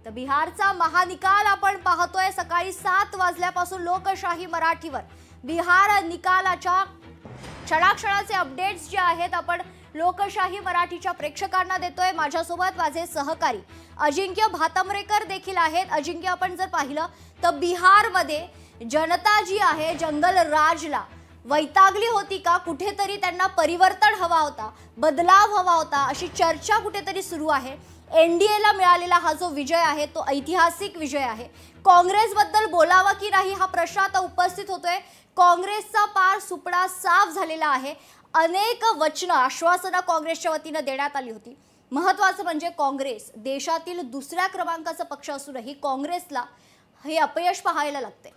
तर बिहारचा महानिकाल आपण पाहतोय सकाळी 7 वाजल्यापासून लोकशाही मराठीवर बिहार निकालाच्या क्षणाक्षणाचे अपडेट्स जे आहेत आपण लोकशाही मराठीच्या प्रेक्षकांना देतोय। माझ्यासोबत माझे सहकारी अजिंक्य भातमरेकर देखील आहेत। अजिंक्य, आपण जर पाहिलं तर बिहारमध्ये जनता जी आहे जंगल राजला वैतागली होती का? कुठेतरी त्यांना परिवर्तन हवा होता, बदलाव हवा होता, अशी चर्चा कुठेतरी सुरू आहे। एनडीएला मिळालेला हा जो विजय आहे तो ऐतिहासिक विजय आहे। काँग्रेसबद्दल बोलावा की नाही हा प्रश्न आता उपस्थित होतोय। काँग्रेसचा पार सुपडा साफ झालेला आहे। अनेक वचनं आश्वासनं काँग्रेसच्या वतीने देण्यात आली होती। महत्त्वाचं म्हणजे काँग्रेस देशातील दुसऱ्या क्रमांकाचा पक्ष असूनही काँग्रेसला हे अपयश पाहायला लागते।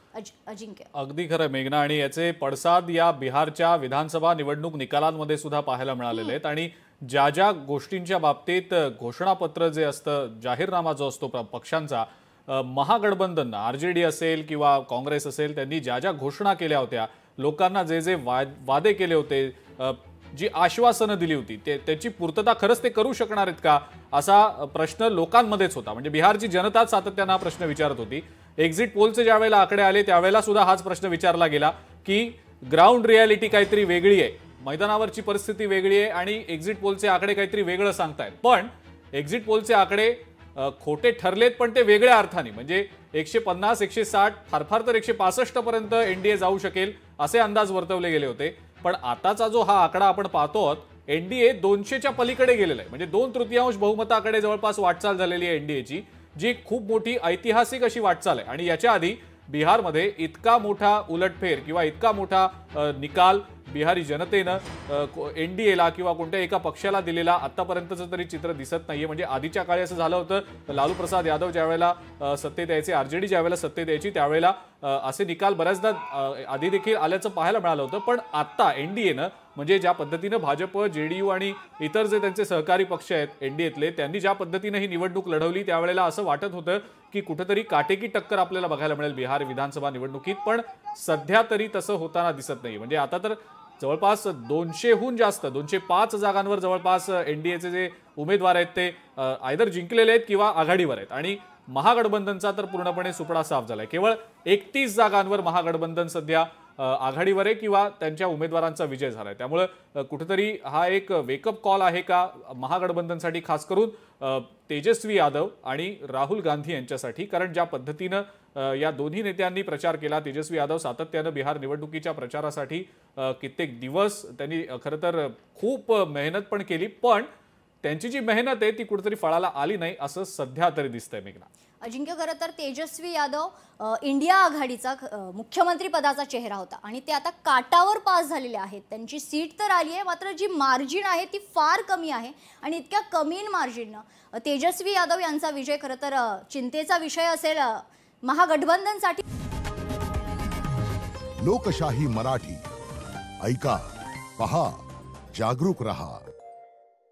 अजिंक्य, अगदी खरं मेघना, आणि याचे पडसाद या बिहारच्या विधानसभा निवडणूक निकालांमध्ये सुद्धा पाहायला मिळालेले आहेत। आणि ज्या ज्या गोष्टींच्या बाबतीत घोषणापत्र जे असतं, जाहीरनामा जो असतो पक्षांचा, महागठबंधन आरजेडी असेल किंवा काँग्रेस असेल, त्यांनी ज्या ज्या घोषणा केल्या होत्या, लोकांना जे जे वादे केले होते, जी आश्वासनं दिली होती, त्याची पूर्तता खरंच ते करू शकणार आहेत का, असा प्रश्न लोकांमध्येच होता। म्हणजे बिहारची जनता सातत्याने हा प्रश्न विचारत होती। एक्झिट पोलचे ज्यावेळेला आकडे आले त्यावेळेला सुद्धा हाच प्रश्न विचारला गेला की ग्राउंड रियालिटी काहीतरी वेगळी आहे, मैदानावरची परिस्थिती वेगळी आहे आणि एक्झिट पोलचे आकडे काहीतरी वेगळं सांगतायत। पण एक्झिट पोलचे आकडे खोटे ठरलेत, पण ते वेगळ्या अर्थाने, म्हणजे 150, 160, फार फार तर 165 पर्यंत एनडीए जाऊ शकेल असे अंदाज वर्तवले गेले होते। पण आताचा जो हा आकडा आपण पाहतो, एनडीए 200च्या पलीकडे गेलेला आहे। म्हणजे 2/3 बहुमताकडे जवळपास वाटचाल झालेली आहे एनडीएची, जी खूप मोठी ऐतिहासिक अशी वाटचाल आहे। आणि याच्या आधी बिहारमध्ये इतका मोठा उलटफेर किंवा इतका मोठा निकाल बिहारी जनतेनं एनडीएला किंवा कोणत्या एका पक्षाला दिलेला आतापर्यंतचं तरी चित्र दिसत नाहीये। म्हणजे आधीच्या काळी असं झालं होतं, लालू प्रसाद यादव ज्यावेळेला सत्तेत यायचे, आरजेडी ज्यावेळेला सत्तेत यायची, त्यावेळेला असे निकाल बऱ्याचदा आधी देखील आल्याचं पाहायला मिळालं होतं। पण आता एनडीएनं, म्हणजे ज्या पद्धतीनं भाजप, जेडीयू आणि इतर जे त्यांचे सहकारी पक्ष आहेत एनडीएतले, त्यांनी ज्या पद्धतीनं ही निवडणूक लढवली, त्यावेळेला असं वाटत होतं की कुठेतरी काटेकी टक्कर आपल्याला बघायला मिळेल बिहार विधानसभा निवडणुकीत। पण सध्या तरी तसं होताना दिसत नाही। म्हणजे आता तर जवळपास 200हून जास्त 205 जागांवर जवळपास एनडीएचे जे उमेदवार आहेत ते आयदर जिंकलेले आहेत किंवा आघाडीवर आहेत। आणि महागठबंधनचा तर पूर्णपणे सुपडा साफ झालाय। केवळ 31 जागांवर महागठबंधन सध्या आघाडीवर आहे किंवा त्यांच्या उमेदवारांचा विजय झालाय। त्यामुळे कुठेतरी हा एक वेकअप कॉल आहे का महागठबंधनसाठी, खास करून तेजस्वी यादव आणि राहुल गांधी यांच्यासाठी? कारण ज्या पद्धतीनं या दोन्ही नेत्यांनी प्रचार केला, तेजस्वी यादव सातत्यानं बिहार निवडणुकीच्या प्रचारासाठी कित्येक दिवस त्यांनी खरं तर खूप मेहनत पण केली, पण त्यांची जी मेहनत आहे ती कुठेतरी फळाला आली नाही असं सध्या तरी दिसतंय मेघना। अजिंक्य, खरं तर तेजस्वी यादव इंडिया आघाडीचा मुख्यमंत्री पदाचा चेहरा होता आणि ते आता काटावर पास झालेले आहेत। त्यांची सीट तर आली आहे, मात्र जी मार्जिन आहे ती फार कमी आहे आणि इतक्या कमी मार्जिननं तेजस्वी यादव यांचा विजय खरं तर चिंतेचा विषय असेल महागठबंधनसाठी। लोकशाही मराठी ऐका, पहा, जागरूक रहा।